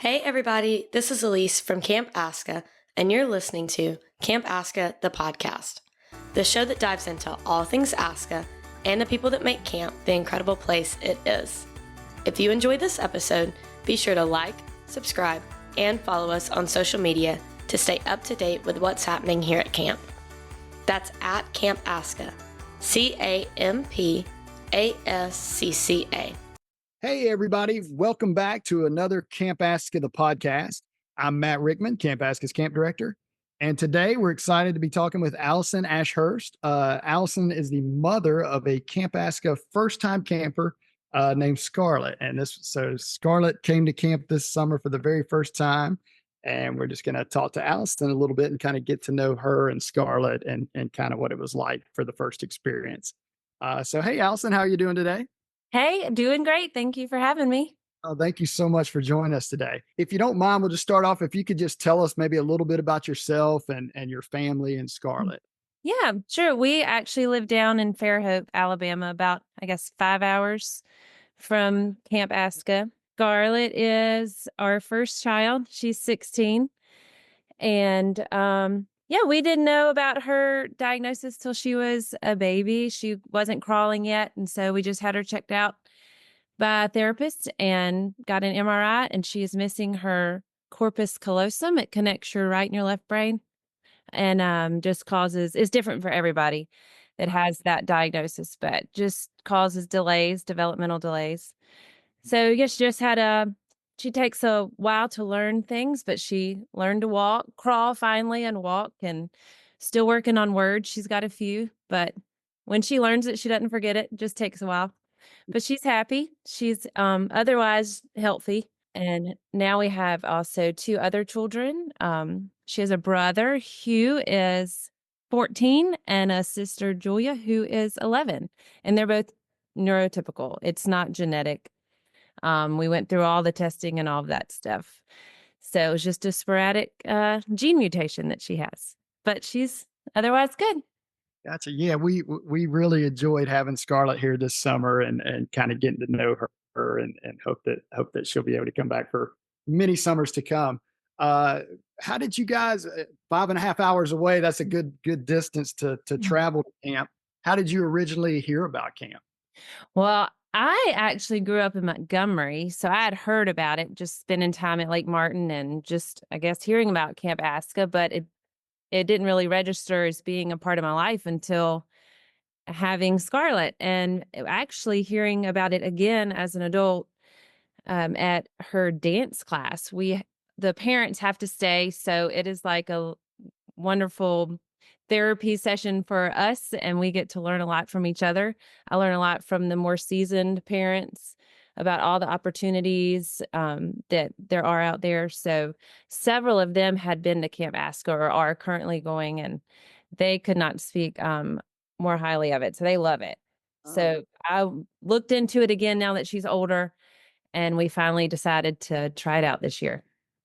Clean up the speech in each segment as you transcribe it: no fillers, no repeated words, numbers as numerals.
Hey everybody, this is Elise from Camp ASCCA, and you're listening to Camp ASCCA, the podcast, the show that dives into all things ASCCA and the people that make camp the incredible place it is. If you enjoyed this episode, be sure to like, subscribe, and follow us on social media to stay up to date with what's happening here at camp. That's at Camp ASCCA, CampASCCA. Hey, everybody. Welcome back to another Camp ASCCA, the podcast. I'm Matt Rickman, Camp ASCCA's camp director. And today we're excited to be talking with Allison Ashurst. Allison is the mother of a Camp ASCCA first-time camper named Scarlett. So Scarlett came to camp this summer for the very first time. And we're just going to talk to Allison a little bit and kind of get to know her and Scarlett and kind of what it was like for the first experience. Hey, Allison, how are you doing today? Hey, doing great. Thank you for having me. Oh, thank you so much for joining us today. If you don't mind, we'll just start off. If you could just tell us maybe a little bit about yourself and your family and Scarlett. Yeah, sure. We actually live down in Fairhope, Alabama, about, 5 hours from Camp ASCCA. Scarlett is our first child. She's 16. And we didn't know about her diagnosis till she was a baby. She wasn't crawling yet. And so we just had her checked out by a therapist and got an MRI, and she is missing her corpus callosum. It connects your right and your left brain, and it's different for everybody that has that diagnosis, but just causes developmental delays. So yes, she takes a while to learn things, but she learned to crawl finally and walk, and still working on words. She's got a few, but when she learns it, she doesn't forget it. It just takes a while. But she's happy. She's otherwise healthy. And now we have also 2 other children. She has a brother who is 14 and a sister, Julia, who is 11. And they're both neurotypical. It's not genetic. We went through all the testing and all of that stuff. So it was just a sporadic gene mutation that she has. But she's otherwise good. Gotcha. Yeah, we really enjoyed having Scarlett here this summer and kind of getting to know her and hope that she'll be able to come back for many summers to come. How did you guys 5.5 hours away? That's a good distance to travel to camp. How did you originally hear about camp? Well, I actually grew up in Montgomery, so I had heard about it, just spending time at Lake Martin and just, hearing about Camp ASCCA, but it didn't really register as being a part of my life until having Scarlett, and actually hearing about it again as an adult at her dance class. The parents have to stay, so it is like a wonderful therapy session for us, and we get to learn a lot from each other. I learn a lot from the more seasoned parents about all the opportunities that there are out there. So several of them had been to Camp ASCCA or are currently going, and they could not speak more highly of it. So they love it. So I looked into it again now that she's older, and we finally decided to try it out this year.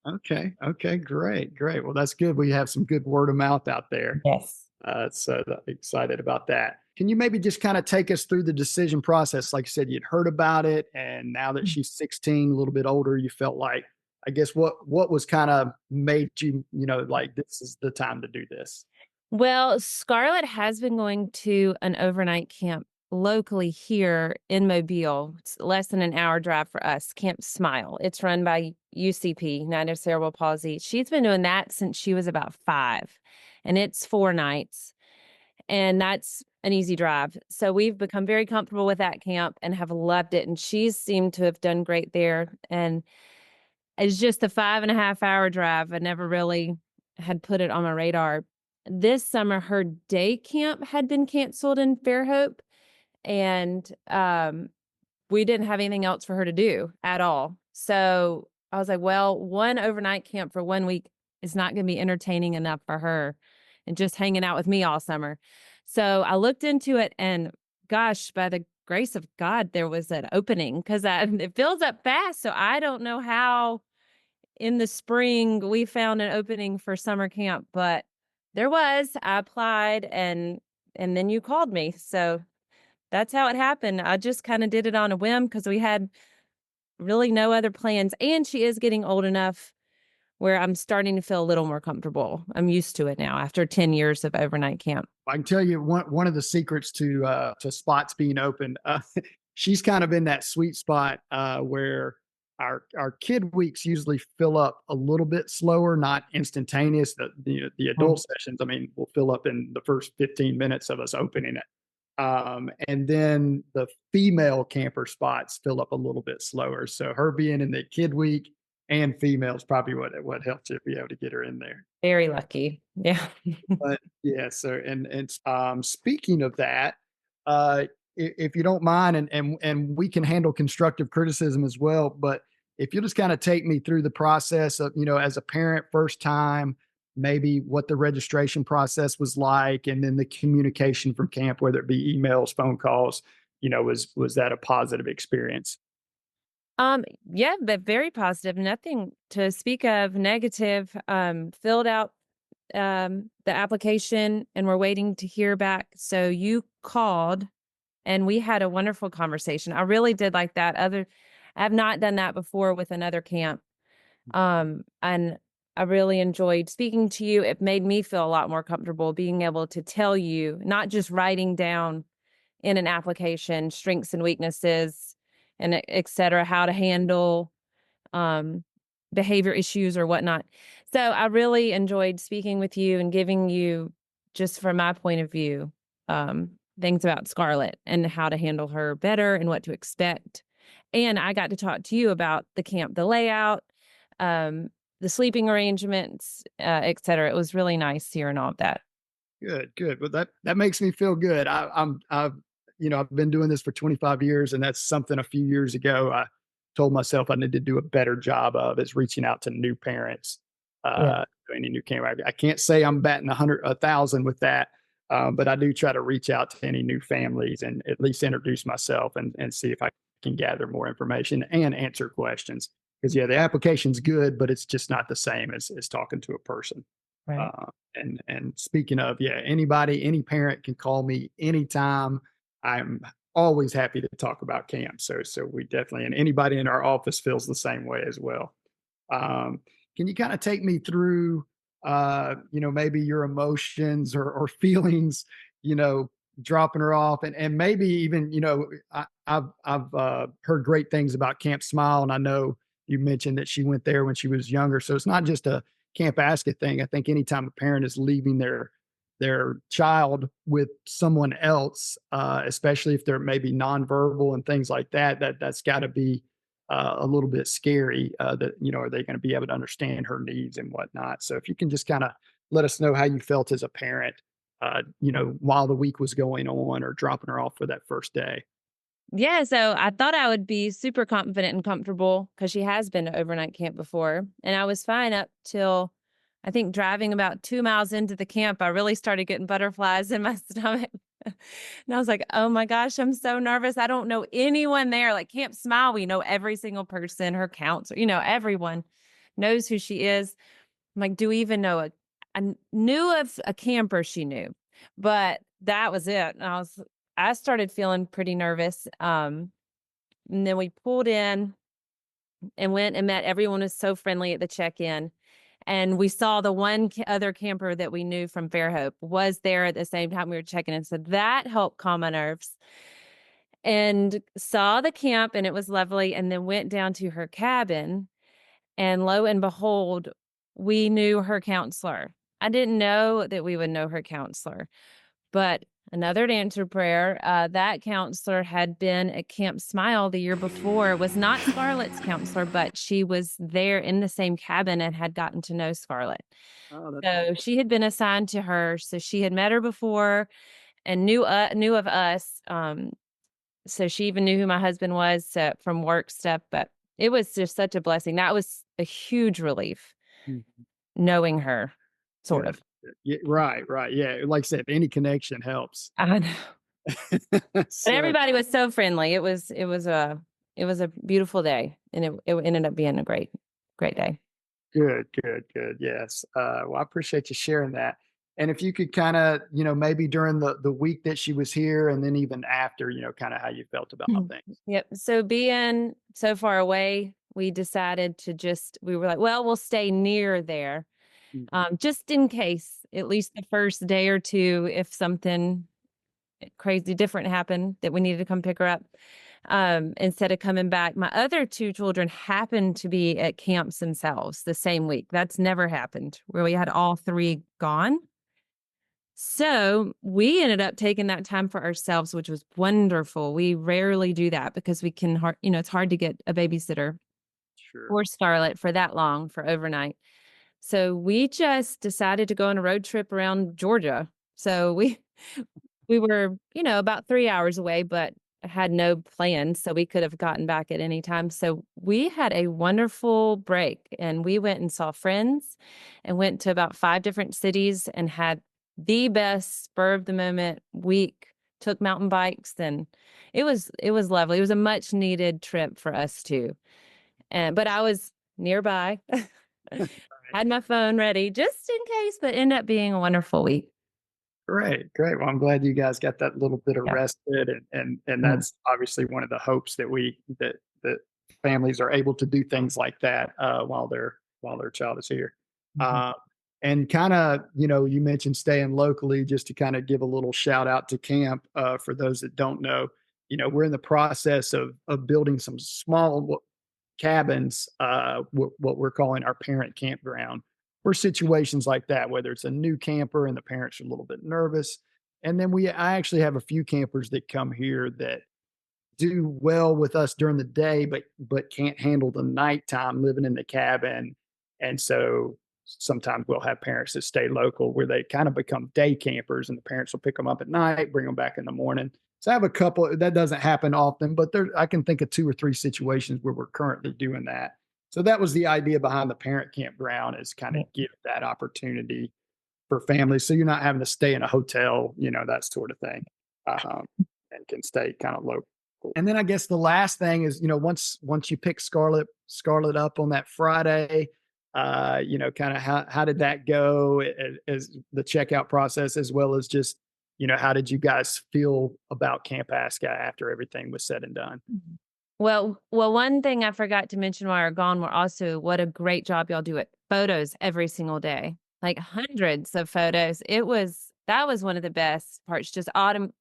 Okay. Great. Well, that's good. We have some good word of mouth out there. Yes. So excited about that. Can you maybe just kind of take us through the decision process? Like you said, you'd heard about it, and now that she's 16, a little bit older, you felt like, what was kind of made you, like this is the time to do this? Well, Scarlett has been going to an overnight camp locally here in Mobile. It's less than an hour drive for us, Camp Smile. It's run by UCP, United Cerebral Palsy. She's been doing that since she was about 5, and it's 4 nights, and that's an easy drive. So we've become very comfortable with that camp and have loved it, and she's seemed to have done great there. And it's just a 5.5-hour drive. I never really had put it on my radar. This summer, her day camp had been canceled in Fairhope, and we didn't have anything else for her to do at all. So I was like, well, one overnight camp for 1 week is not going to be entertaining enough for her and just hanging out with me all summer. So I looked into it, and gosh, by the grace of God, there was an opening because it fills up fast. So I don't know how in the spring we found an opening for summer camp, but there was. I applied, and then you called me. So that's how it happened. I just kind of did it on a whim because we had really no other plans. And she is getting old enough where I'm starting to feel a little more comfortable. I'm used to it now after 10 years of overnight camp. I can tell you one of the secrets to spots being open. She's kind of in that sweet spot where our kid weeks usually fill up a little bit slower, not instantaneous. The adult sessions, I mean, will fill up in the first 15 minutes of us opening it. And then the female camper spots fill up a little bit slower. So her being in the kid week and females probably what helped you be able to get her in there. Very lucky. Yeah. But yeah, so speaking of that, if you don't mind, and we can handle constructive criticism as well, but if you just kind of take me through the process of, as a parent, first time, maybe what the registration process was like, and then the communication from camp, whether it be emails, phone calls, was that a positive experience? Yeah, but very positive. Nothing to speak of negative. Filled out the application and we're waiting to hear back. So you called and we had a wonderful conversation. I really did like that. I've not done that before with another camp. And I really enjoyed speaking to you. It made me feel a lot more comfortable being able to tell you, not just writing down in an application strengths and weaknesses and et cetera, how to handle behavior issues or whatnot. So I really enjoyed speaking with you and giving you, just from my point of view, things about Scarlett and how to handle her better and what to expect. And I got to talk to you about the camp, the layout, the sleeping arrangements, et cetera. It was really nice hearing all of that. Good, good. Well, that makes me feel good. I've been doing this for 25 years, and that's something a few years ago I told myself I need to do a better job of, is reaching out to new parents, to any new camp. I can't say I'm batting 1,000 with that, but I do try to reach out to any new families and at least introduce myself and see if I can gather more information and answer questions. Because the application's good, but it's just not the same as talking to a person. Right. And speaking of, any parent can call me anytime. I'm always happy to talk about camp. So we definitely, and anybody in our office feels the same way as well. Can you kind of take me through, maybe your emotions or feelings, dropping her off, and maybe even, I've heard great things about Camp Smile, and I know you mentioned that she went there when she was younger. So it's not just a Camp ASCCA thing. I think anytime a parent is leaving their child with someone else, especially if they're maybe nonverbal and things like that's got to be a little bit scary. That are they going to be able to understand her needs and whatnot? So if you can just kind of let us know how you felt as a parent, while the week was going on, or dropping her off for that first day. Yeah, so I thought I would be super confident and comfortable because she has been to overnight camp before. And I was fine up till, I think, driving about 2 miles into the camp, I really started getting butterflies in my stomach. And I was like, oh my gosh, I'm so nervous. I don't know anyone there. Like Camp Smile, we know every single person, her counselor, everyone knows who she is. I'm like, do we even know I knew of a camper she knew, but that was it. And I started feeling pretty nervous. And then we pulled in and went and met. Everyone was so friendly at the check-in. And we saw the one other camper that we knew from Fairhope was there at the same time we were checking in. So that helped calm my nerves. And saw the camp, and it was lovely. And then went down to her cabin. And lo and behold, we knew her counselor. I didn't know that we would know her counselor. But another answer prayer, that counselor had been at Camp Smile the year before, was not Scarlett's counselor, but she was there in the same cabin and had gotten to know Scarlett. Oh, that's So she had been assigned to her. So she had met her before and knew of us. So she even knew who my husband was from work stuff, but it was just such a blessing. That was a huge relief, Mhm. knowing her, sort Yeah. of. Yeah, right. Yeah, like I said, any connection helps. I know. But So everybody was so friendly. It was a beautiful day, and it ended up being a great day. good. Yes. Well, I appreciate you sharing that. And if you could kind of, maybe during the week that she was here and then even after, kind of how you felt about things. Yep. So being so far away, we decided we were like, well, we'll stay near there, Mhm. just in case, at least the first day or two, if something crazy different happened that we needed to come pick her up. Instead of coming back, my other two children happened to be at camps themselves the same week. That's never happened where we had all three gone. So we ended up taking that time for ourselves, which was wonderful. We rarely do that because it's hard to get a babysitter Sure. or Scarlett for that long for overnight. So we just decided to go on a road trip around Georgia. So we were, about 3 hours away, but had no plans, so we could have gotten back at any time. So we had a wonderful break, and we went and saw friends and went to about 5 different cities and had the best spur of the moment week. Took mountain bikes, and it was lovely. It was a much needed trip for us too. But I was nearby. Had my phone ready just in case, but ended up being a wonderful week. Great, great. Well, I'm glad you guys got that little bit of Yeah. respite, and Mm. that's obviously one of the hopes that families are able to do things like that while their child is here. Mhm. Uh, and kind of, you mentioned staying locally, just to kind of give a little shout out to camp for those that don't know. We're in the process of building some small cabins, what we're calling our parent campground, for situations like that, whether it's a new camper and the parents are a little bit nervous. And then I actually have a few campers that come here that do well with us during the day, but can't handle the nighttime living in the cabin. And so sometimes we'll have parents that stay local where they kind of become day campers, and the parents will pick them up at night, bring them back in the morning. So I have a couple that doesn't happen often, but I can think of 2 or 3 situations where we're currently doing that. So that was the idea behind the parent campground, is kind of Yeah. give that opportunity for families. So you're not having to stay in a hotel, that sort of thing, and can stay kind of local. And then I guess the last thing is, once you pick Scarlett up on that Friday, kind of how did that go, as the checkout process, as well as just, how did you guys feel about Camp ASCCA after everything was said and done? Mhm. Well, one thing I forgot to mention while you're gone were also what a great job y'all do at photos every single day. Like hundreds of photos. That was one of the best parts. Just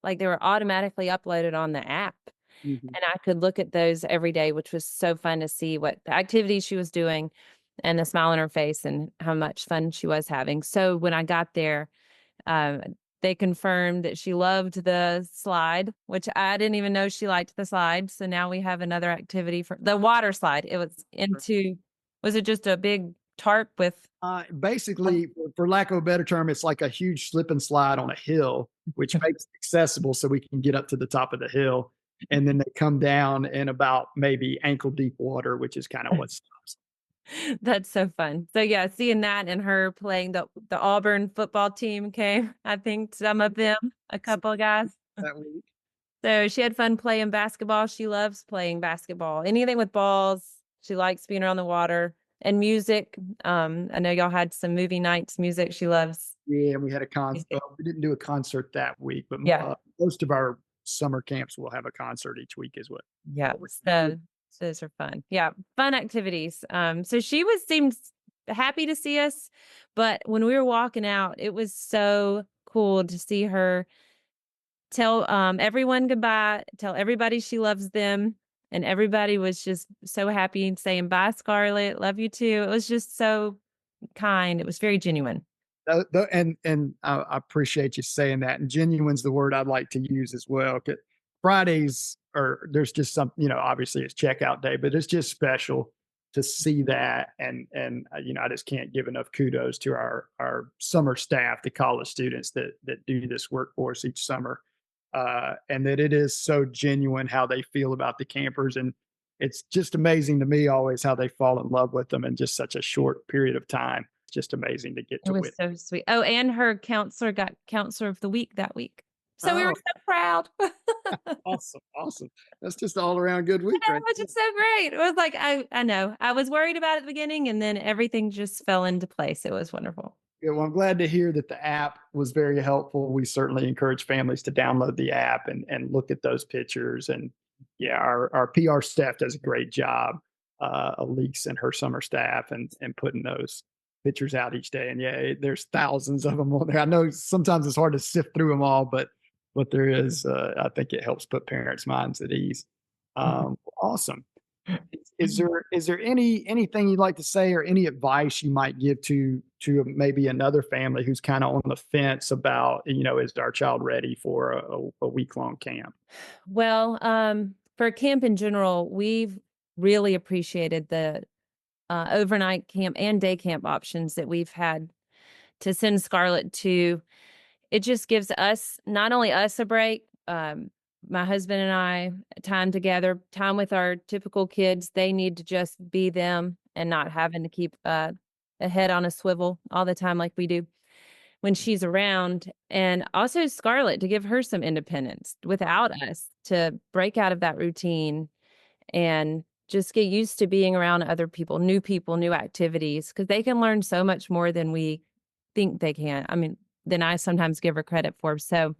like they were automatically uploaded on the app. Mhm. And I could look at those every day, which was so fun to see what the activities she was doing and the smile on her face and how much fun she was having. So when I got there, um, they confirmed that she loved the slide, which I didn't even know she liked the slide. So now we have another activity for the water slide. Was it just a big tarp with? Basically, for lack of a better term, it's like a huge slip and slide on a hill, which makes it accessible so we can get up to the top of the hill. And then they come down in about maybe ankle deep water, which is kind of what stops That's so fun. So yeah, seeing that and her playing the Auburn football team came, I think some of them, a couple of guys. that week. So she had fun playing basketball. She loves playing basketball. Anything with balls. She likes being around the water and music. I know y'all had some movie nights music. She loves Yeah, and we had a concert. music. We didn't do a concert that week, but Yeah. most of our summer camps will have a concert each week as well. Yeah. What we do. So those are fun. Yeah. Fun activities. So seemed happy to see us, but when we were walking out, it was so cool to see her tell everyone goodbye, tell everybody she loves them. And everybody was just so happy and saying, bye, Scarlett. Love you too. It was just so kind. It was very genuine. And I appreciate you saying that. And genuine's the word I'd like to use as well. 'Cause Fridays there's just some, obviously it's checkout day, but it's just special to see that. And I just can't give enough kudos to our summer staff, the college students that do this work for us each summer. And that it is so genuine how they feel about the campers. And it's just amazing to me always how they fall in love with them in just such a short period of time. It's just amazing to get It to was witness. so sweet. Oh, and her counselor got counselor of the week that week. So we were Oh, so proud. awesome, awesome. That's just all around good week, right? Which is so great. It was like, I know. I was worried about it at the beginning and then everything just fell into place. It was wonderful. Yeah, well, I'm glad to hear that the app was very helpful. We certainly encourage families to download the app and look at those pictures. And yeah, our PR staff does a great job. Elise and her summer staff and putting those pictures out each day. And yeah, there's thousands of them on there. I know sometimes it's hard to sift through them all, but there is. I think it helps put parents' minds at ease. Awesome. Is there anything you'd like to say or any advice you might give to maybe another family who's kind of on the fence about, is our child ready for a week-long camp? Well, for camp in general, we've really appreciated the overnight camp and day camp options that we've had to send Scarlett to. It just gives us, not only us a break, my husband and I, time together, time with our typical kids. They need to just be them and not having to keep a head on a swivel all the time like we do when she's around. And also Scarlett, to give her some independence without us, to break out of that routine and just get used to being around other people, new activities, because they can learn so much more than we think they can. I mean, than I sometimes give her credit for. So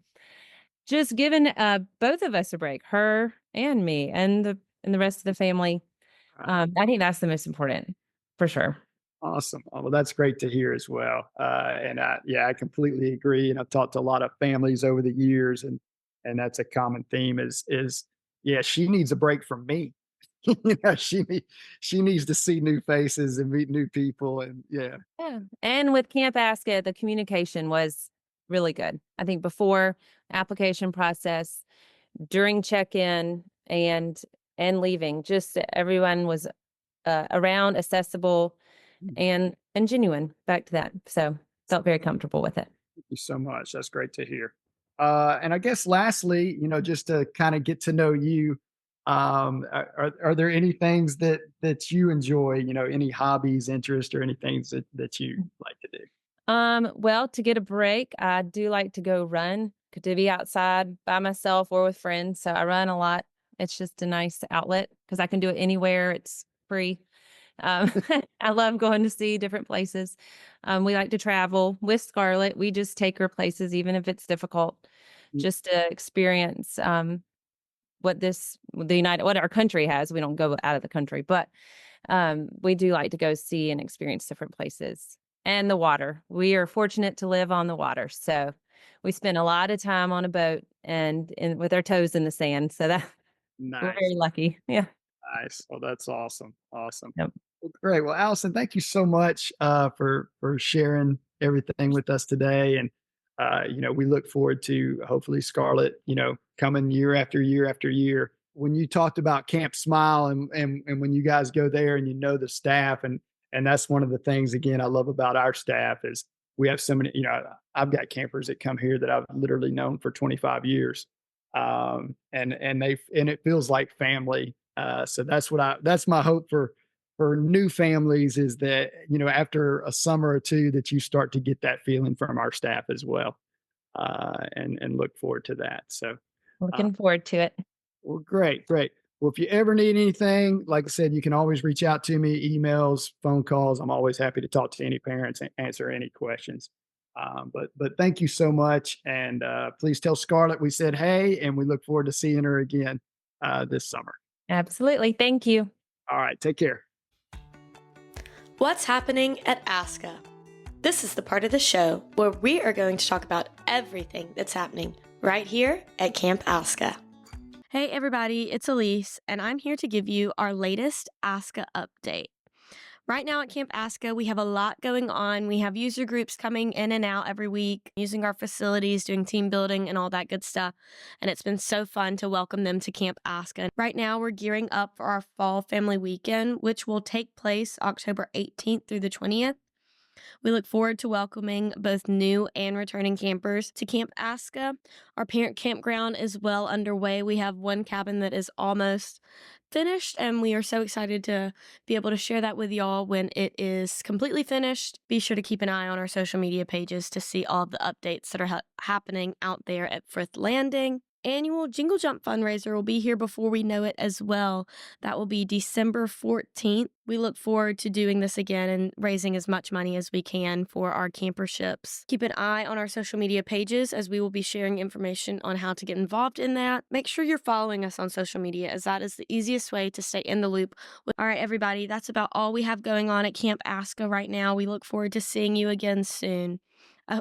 just giving both of us a break, her and me, and the rest of the family. I think that's the most important, for sure. Awesome. Oh, well, that's great to hear as well. Yeah, I completely agree. And I've talked to a lot of families over the years, and that's a common theme is yeah, she needs a break from me. She needs to see new faces and meet new people, and yeah. Yeah. And with Camp ASCCA, the communication was really good. I think before application process, during check-in, and leaving, just everyone was around, accessible, and genuine. Back to that. So felt very comfortable with it. Thank you so much. That's great to hear. And I guess lastly, just to kind of get to know you, are there any things that you enjoy? Any hobbies, interests, or any things that you like to do? Well, to get a break, I do like to go run, to be outside by myself or with friends. So I run a lot. It's just a nice outlet because I can do it anywhere. It's free. Um, I love going to see different places. We like to travel with Scarlett. We just take her places, even if it's difficult, just to experience what our country has. We don't go out of the country, but we do like to go see and experience different places. And the water. We are fortunate to live on the water, so we spend a lot of time on a boat and with our toes in the sand. So that we're Nice. very lucky. Yeah. Nice. Well, that's awesome. Awesome. Yep. Well, great. Well, Allison, thank you so much for sharing everything with us today. And we look forward to hopefully Scarlett, coming year after year after year. When you talked about Camp Smile and when you guys go there and the staff and that's one of the things again I love about our staff is we have so many. I've got campers that come here that I've literally known for 25 years, and it feels like family. So that's my hope for new families is that, after a summer or two that you start to get that feeling from our staff as well. And look forward to that. So, Looking forward to it. well, great, great. Well, if you ever need anything, like I said, you can always reach out to me, emails, phone calls. I'm always happy to talk to any parents and answer any questions. But thank you so much. And please tell Scarlett we said hey, and we look forward to seeing her again this summer. Absolutely. Thank you. All right. Take care. What's happening at ASCCA? This is the part of the show where we are going to talk about everything that's happening right here at Camp ASCCA. Hey everybody, it's Elise, and I'm here to give you our latest ASCCA update. Right now at Camp ASCCA, we have a lot going on. We have user groups coming in and out every week, using our facilities, doing team building and all that good stuff. And it's been so fun to welcome them to Camp ASCCA. Right now, we're gearing up for our Fall Family Weekend, which will take place October 18th through the 20th. We look forward to welcoming both new and returning campers to Camp ASCCA. Our parent campground is well underway. We have one cabin that is almost finished, and we are so excited to be able to share that with y'all when it is completely finished. Be sure to keep an eye on our social media pages to see all of the updates that are happening out there at Frith Landing. annual Jingle Jump fundraiser will be here before we know it as well. That will be December 14th. We look forward to doing this again and raising as much money as we can for our camperships. Keep an eye on our social media pages as we will be sharing information on how to get involved in that. Make sure you're following us on social media, as that is the easiest way to stay in the loop. All right, everybody, that's about all we have going on at Camp ASCCA right now. We look forward to seeing you again soon.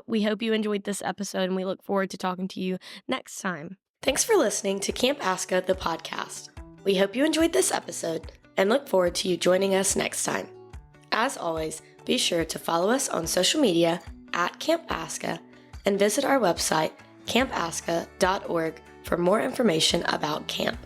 We hope you enjoyed this episode, and we look forward to talking to you next time. Thanks for listening to Camp ASCCA, the podcast. We hope you enjoyed this episode and look forward to you joining us next time. As always, be sure to follow us on social media at Camp ASCCA and visit our website, campascca.org, for more information about camp.